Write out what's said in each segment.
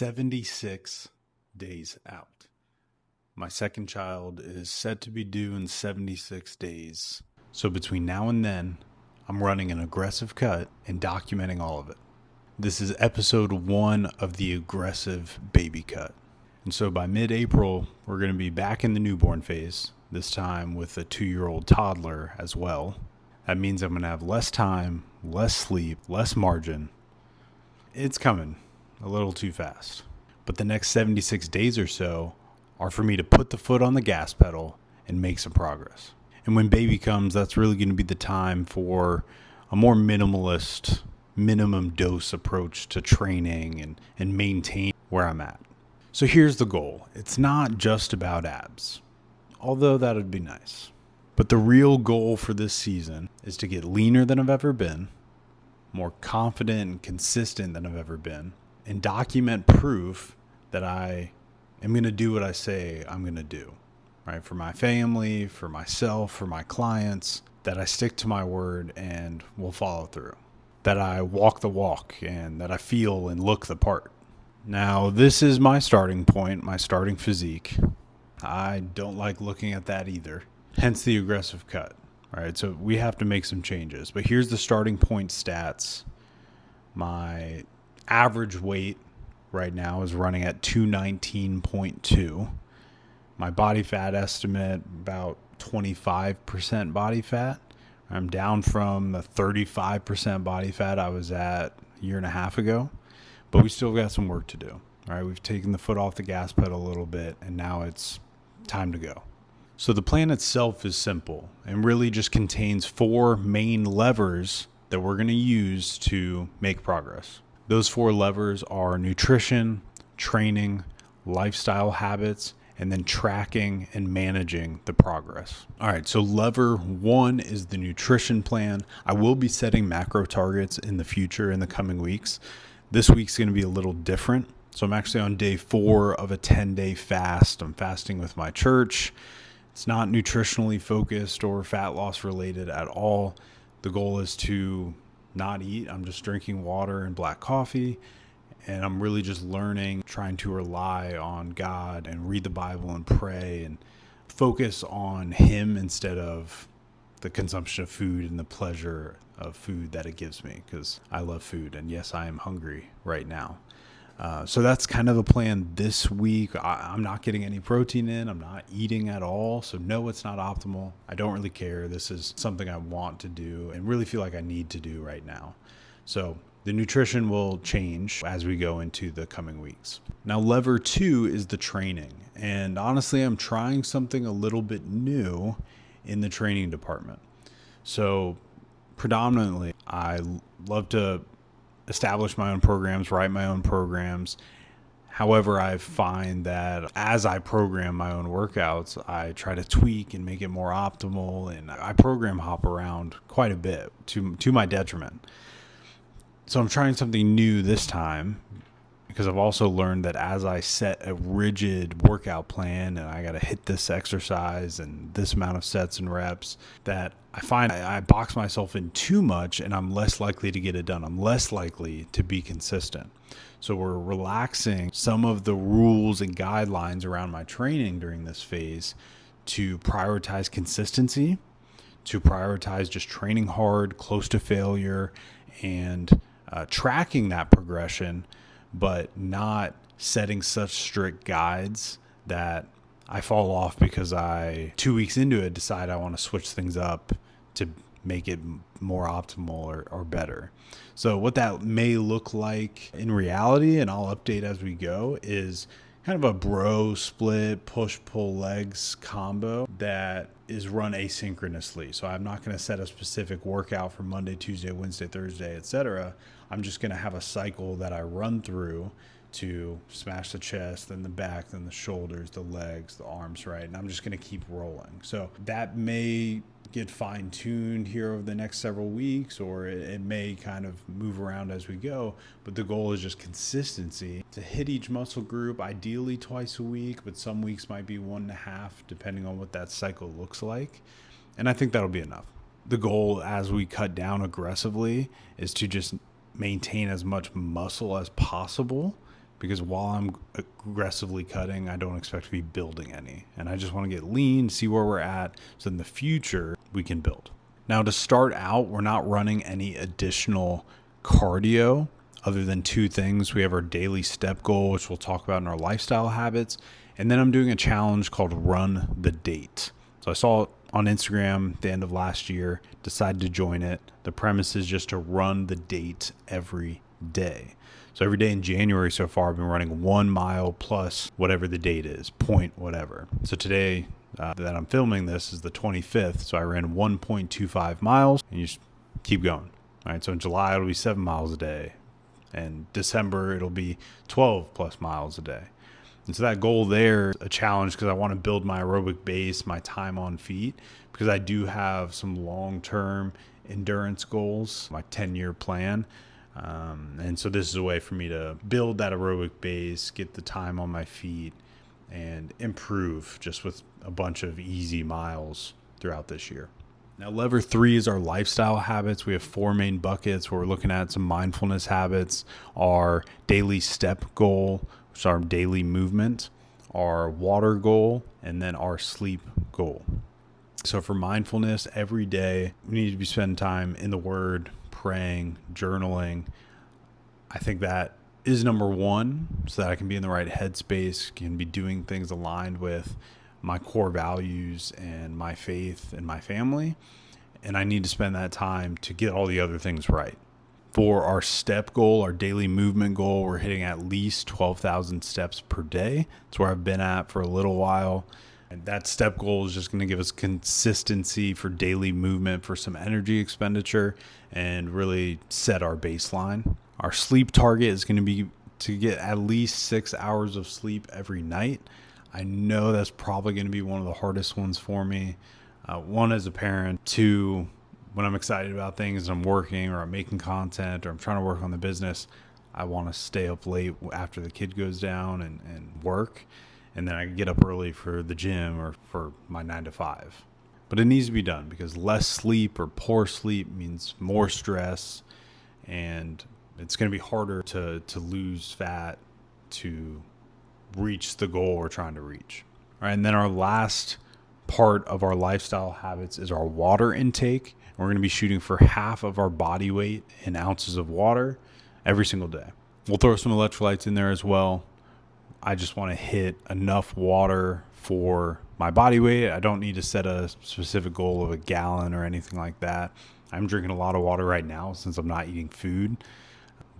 76 days out. My second child is set to be due in 76 days. So between now and then, I'm running an aggressive cut and documenting all of it. This is episode 1 of the aggressive baby cut. And so by mid-April, we're going to be back in the newborn phase, this time with a 2-year-old toddler as well. That means I'm going to have less time, less sleep, less margin. It's coming a little too fast. But the next 76 days or so are for me to put the foot on the gas pedal and make some progress. And when baby comes, that's really going to be the time for a more minimalist, minimum dose approach to training and maintain where I'm at. So here's the goal. It's not just about abs, although that would be nice. But the real goal for this season is to get leaner than I've ever been, more confident and consistent than I've ever been, and document proof that I am going to do what I say I'm going to do, right? For my family, for myself, for my clients, that I stick to my word and will follow through, that I walk the walk and that I feel and look the part. Now, this is my starting point, my starting physique. I don't like looking at that either, hence the aggressive cut. All right, so we have to make some changes. But here's the starting point stats. My average weight right now is running at 219.2. My body fat estimate, about 25% body fat. I'm down from the 35% body fat I was at a year and a half ago. But we still got some work to do. All right, we've taken the foot off the gas pedal a little bit, and now it's time to go. So the plan itself is simple and really just contains 4 main levers that we're going to use to make progress. Those 4 levers are nutrition, training, lifestyle habits, and then tracking and managing the progress. All right, so lever 1 is the nutrition plan. I will be setting macro targets in the future in the coming weeks. This week's going to be a little different. So I'm actually on day 4 of a 10-day fast. I'm fasting with my church. It's not nutritionally focused or fat loss related at all. The goal is to not eat. I'm just drinking water and black coffee. And I'm really just learning, trying to rely on God and read the Bible and pray and focus on Him instead of the consumption of food and the pleasure of food that it gives me, because I love food. And yes, I am hungry right now. So that's kind of the plan this week. I'm not getting any protein in. I'm not eating at all. So no, it's not optimal. I don't really care. This is something I want to do and really feel like I need to do right now. So the nutrition will change as we go into the coming weeks. Now, lever 2 is the training. And honestly, I'm trying something a little bit new in the training department. So predominantly, I love to establish my own programs, write my own programs. However, I find that as I program my own workouts, I try to tweak and make it more optimal, and I program hop around quite a bit to my detriment. So I'm trying something new this time, because I've also learned that as I set a rigid workout plan and I got to hit this exercise and this amount of sets and reps, that I find I box myself in too much and I'm less likely to get it done. I'm less likely to be consistent. So we're relaxing some of the rules and guidelines around my training during this phase to prioritize consistency, to prioritize just training hard, close to failure, and tracking that progression, but not setting such strict guides that I fall off because 2 weeks into it, decide I want to switch things up to make it more optimal or better. So what that may look like in reality, and I'll update as we go, is kind of a bro split push-pull legs combo that is run asynchronously. So I'm not going to set a specific workout for Monday, Tuesday, Wednesday, Thursday, etc. I'm just going to have a cycle that I run through to smash the chest, then the back, then the shoulders, the legs, the arms, right? And I'm just going to keep rolling. So that may get fine-tuned here over the next several weeks, or it may kind of move around as we go. But the goal is just consistency to hit each muscle group, ideally twice a week, but some weeks might be 1.5, depending on what that cycle looks like. And I think that'll be enough. The goal as we cut down aggressively is to just maintain as much muscle as possible because while I'm aggressively cutting, I don't expect to be building any. And I just want to get lean, see where we're at, so in the future we can build. Now, to start out, we're not running any additional cardio other than two things. We have our daily step goal, which we'll talk about in our lifestyle habits. And then I'm doing a challenge called Run the Date. So I saw it on Instagram at the end of last year, decided to join it. The premise is just to run the date every day. So every day in January so far, I've been running 1 mile plus whatever the date is, point whatever. So today that I'm filming this is the 25th. So I ran 1.25 miles and you just keep going. All right. So in July, it'll be 7 miles a day. And December, it'll be 12 plus miles a day. And so that goal there is a challenge because I want to build my aerobic base, my time on feet, because I do have some long-term endurance goals, my 10-year plan. And so this is a way for me to build that aerobic base, get the time on my feet, and improve just with a bunch of easy miles throughout this year. Now, lever 3 is our lifestyle habits. We have 4 main buckets where we're looking at some mindfulness habits, our daily step goal, which is our daily movement, our water goal, and then our sleep goal. So for mindfulness, every day we need to be spending time in the Word, praying, journaling. I think that is number one, so that I can be in the right headspace, can be doing things aligned with my core values and my faith and my family. And I need to spend that time to get all the other things right. For our step goal, our daily movement goal, we're hitting at least 12,000 steps per day. That's where I've been at for a little while. And that step goal is just going to give us consistency for daily movement, for some energy expenditure, and really set our baseline. Our sleep target is going to be to get at least 6 hours of sleep every night. I know that's probably going to be one of the hardest ones for me. One, as a parent. Two, when I'm excited about things, I'm working or I'm making content or I'm trying to work on the business, I want to stay up late after the kid goes down and work. And then I get up early for the gym or for my 9 to 5. But it needs to be done because less sleep or poor sleep means more stress, and it's going to be harder to lose fat to reach the goal we're trying to reach. All right, and then our last part of our lifestyle habits is our water intake. We're going to be shooting for half of our body weight in ounces of water every single day. We'll throw some electrolytes in there as well. I just want to hit enough water for my body weight. I don't need to set a specific goal of a gallon or anything like that. I'm drinking a lot of water right now since I'm not eating food.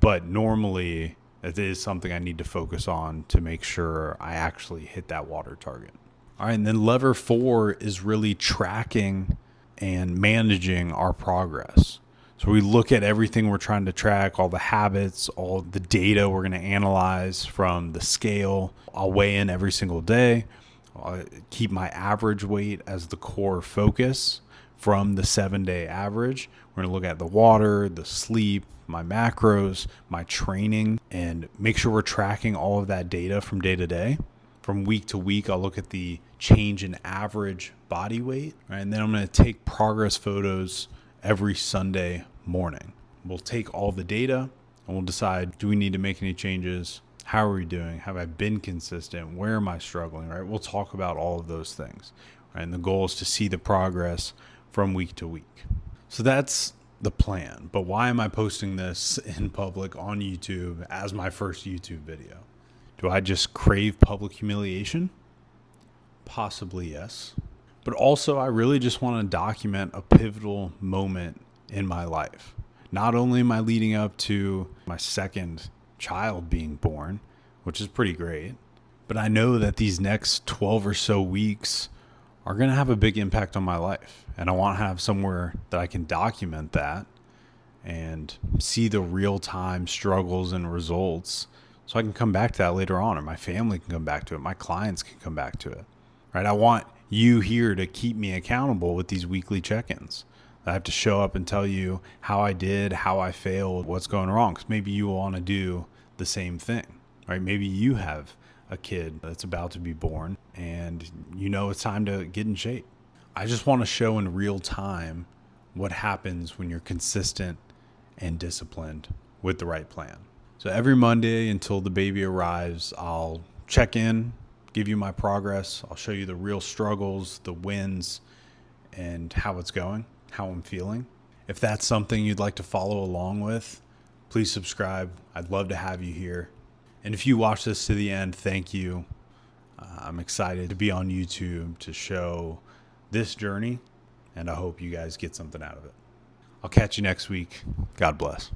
But normally, it is something I need to focus on to make sure I actually hit that water target. All right, and then lever 4 is really tracking and managing our progress. So we look at everything we're trying to track, all the habits, all the data we're going to analyze from the scale. I'll weigh in every single day. I'll keep my average weight as the core focus from the 7-day average. We're going to look at the water, the sleep, my macros, my training, and make sure we're tracking all of that data from day to day. From week to week, I'll look at the change in average body weight, right? And then I'm going to take progress photos every Sunday morning. We'll take all the data and we'll decide, do we need to make any changes? How are we doing? Have I been consistent? Where am I struggling, right? We'll talk about all of those things, right? And the goal is to see the progress from week to week. So that's the plan. But why am I posting this in public on YouTube as my first YouTube video? Do I just crave public humiliation? Possibly, yes. But also, I really just want to document a pivotal moment in my life. Not only am I leading up to my second child being born, which is pretty great, but I know that these next 12 or so weeks are going to have a big impact on my life. And I want to have somewhere that I can document that and see the real-time struggles and results so I can come back to that later on, or my family can come back to it, my clients can come back to it, right? I want you here to keep me accountable with these weekly check-ins. I have to show up and tell you how I did, how I failed, what's going wrong, because maybe you want to do the same thing, right? Maybe you have a kid that's about to be born and you know it's time to get in shape. I just want to show in real time what happens when you're consistent and disciplined with the right plan. So every Monday until the baby arrives, I'll check in, give you my progress. I'll show you the real struggles, the wins, and how it's going, how I'm feeling. If that's something you'd like to follow along with, please subscribe. I'd love to have you here. And if you watch this to the end, thank you. I'm excited to be on YouTube to show this journey, and I hope you guys get something out of it. I'll catch you next week. God bless.